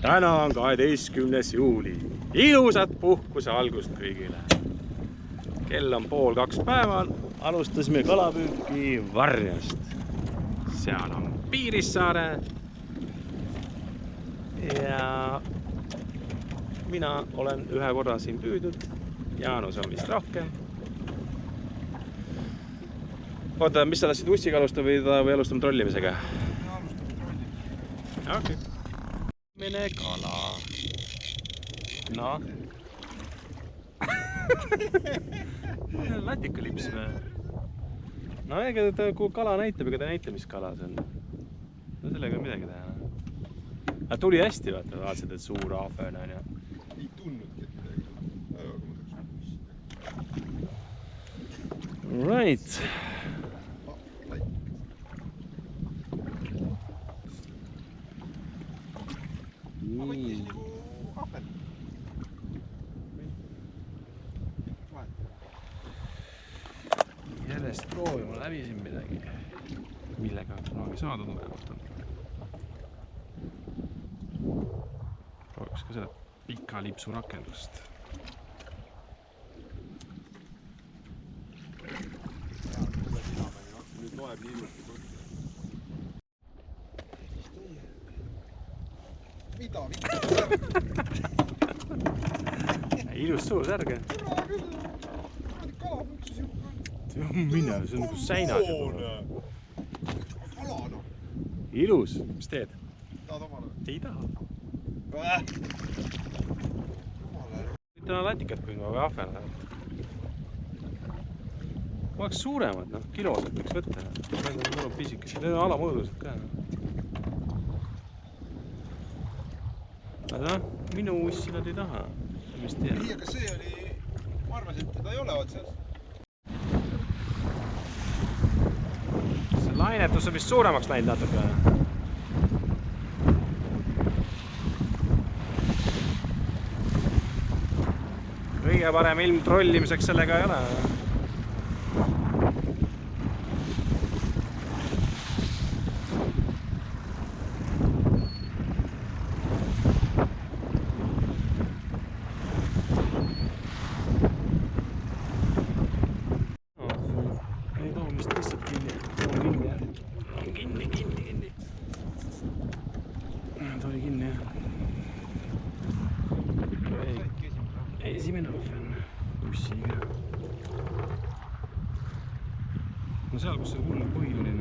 täna on 12. juuli. Ilusat puhkuse algust kõigile. Kell on 1:30 päeval. Alustasime kalapüüki Varjast. Seal on Piirissaare. Ja mina olen ühe korra siin püüdnud. Jaanus on vist rohkem. Oota, mis sa tahtsid ussiga alustada või alustame trollimisega? Alustame trollimisega. Okei. Mene kala. No. Latikalips või? No ega kui kala näitab, ega ta näitab, mis kala see on. No sellega on midagi teha. Aga tuli hästi, vaatasid, et suur ahven on ja. Ei tundnudki, et midagi. Right. Nii. Järjest proovima läbi siin midagi, millega kunagi saadud vähemalt on. Prooviks ka selle pika lipsu rakendust. Nüüd loeb nii ilusti. Mida? Ilus suur särg. Kalapüksis juba. Mine, see on nagu säinad. Kala, noh. Ilus, mis teed? Tahad omale? Ei taha. Omale. Täna latikat püüdma või ahven läheb. Oleks suuremad, noh, kilosed võiks võtta. Need on pisikesed, need on alamõõdused ka. Aga minu ussi nad ei taha. Ei, aga see oli... Ma arvasin, et teda ei ole otsas. See lainetus on vist suuremaks läinud natuke. Kõige parem ilm trollimiseks sellega ei ole. Esimene ahven ussiga. No seal, kus see hull põhi oli.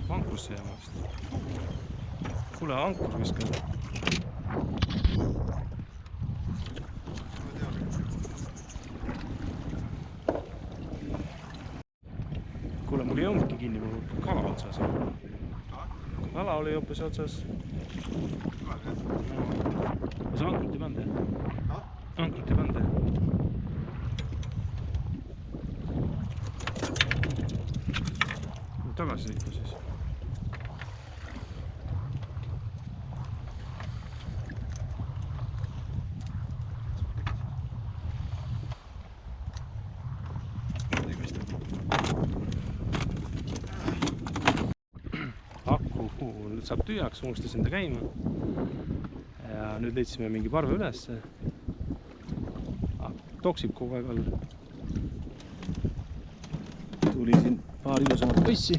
Vankusse jääma. Kuule, ankur viskan. Kuule, mul ei olnudki kinni, mul kala otsas. Kala oli hoopis otsas. Kas ankrut ei pande? Ankrut ei pande. Tagasi sõita siis. Aku nüüd saab tühjaks, unustasin ta käima. Ja nüüd leidsime mingi parve ülesse. Toksib kogu aeg all. Tuli siin paar ilusamat põssi.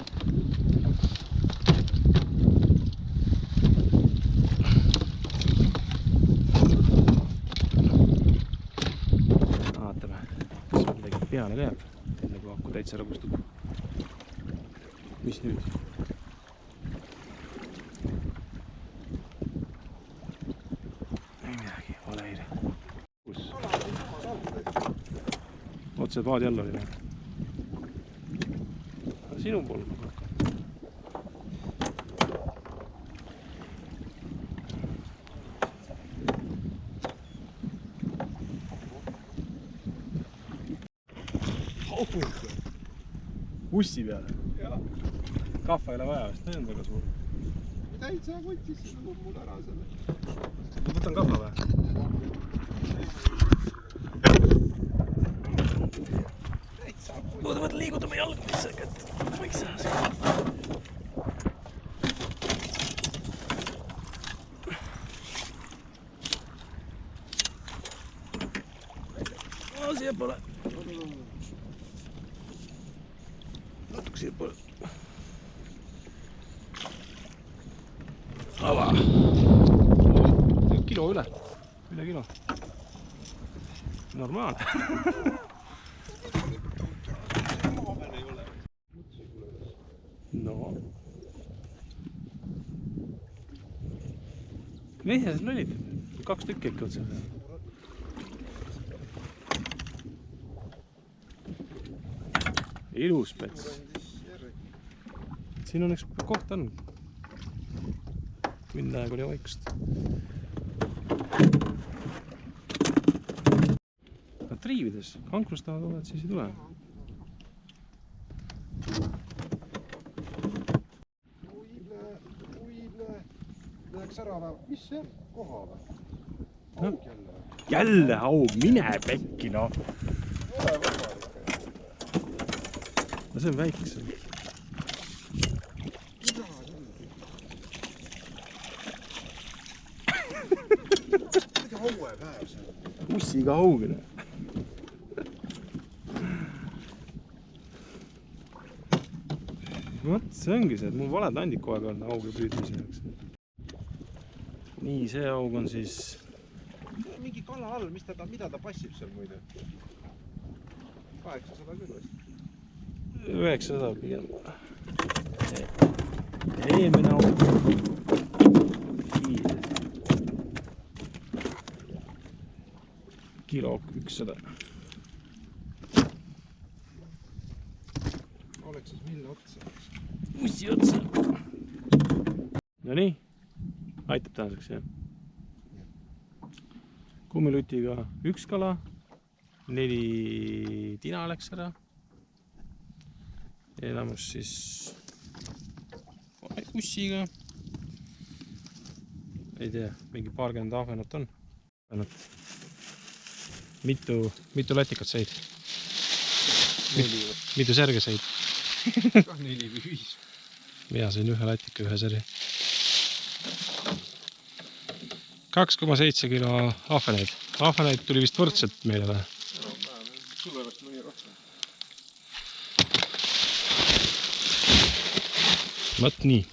Vaatame, kas midagi peale jääb, enne kui aku täitsa rõgustub. Mis nüüd? Ei midagi, ole hiire. Kus? Otse paadi all oli. Sinu pool. Ussi peale. Jah. Kahva ei ole vaja, sest need on väga suur. Täitsa võttis nagu mul ära selle. Ma võtan kahva või? Täitsa Loodavad liigutama jalgu lihtsalt, et võiks saada. Siia poole. Natuke siia poole. Ava. Kilo üle kilo. Normaalne. No. Mehjas lolid. 2 tükki ikka otsa. Ilus mets. Siin on üks koht on. Minna aeg oli vaikust. Nad triivides. Kankrustavad olevad, siis ei tule. Uible. Läheks ära või? Mis see on? Koha või? No. Jälle haug, mine pekki, noh. No see on väiksem. Ussiga haugene. Vot, see ongi see, et mul valed andid kogu aeg on haugi püüdmise jaoks. Nii, see haug on siis... Mingi kala all, mida ta passib seal muide? 800 küll vist. 900 pigem. Eelmine haug. Kilo 100. Oleks siis mille otsa? Ussi otsa. No nii. Aitab tänaseks, jah. Kummilutiga 1 kala. 4 tina läks ära. Enamus siis ussiga. Ei tea, mingi paarkümmend ahvenat on. Mitu latikat said? 4. Mitu särge said? 4 või 5. Mina sain 1 latika, 1 särge. 2,7 kilo ahveneid. Ahveneid tuli vist võrdselt meile või? Sulle vast mõni rohkem. Võt nii.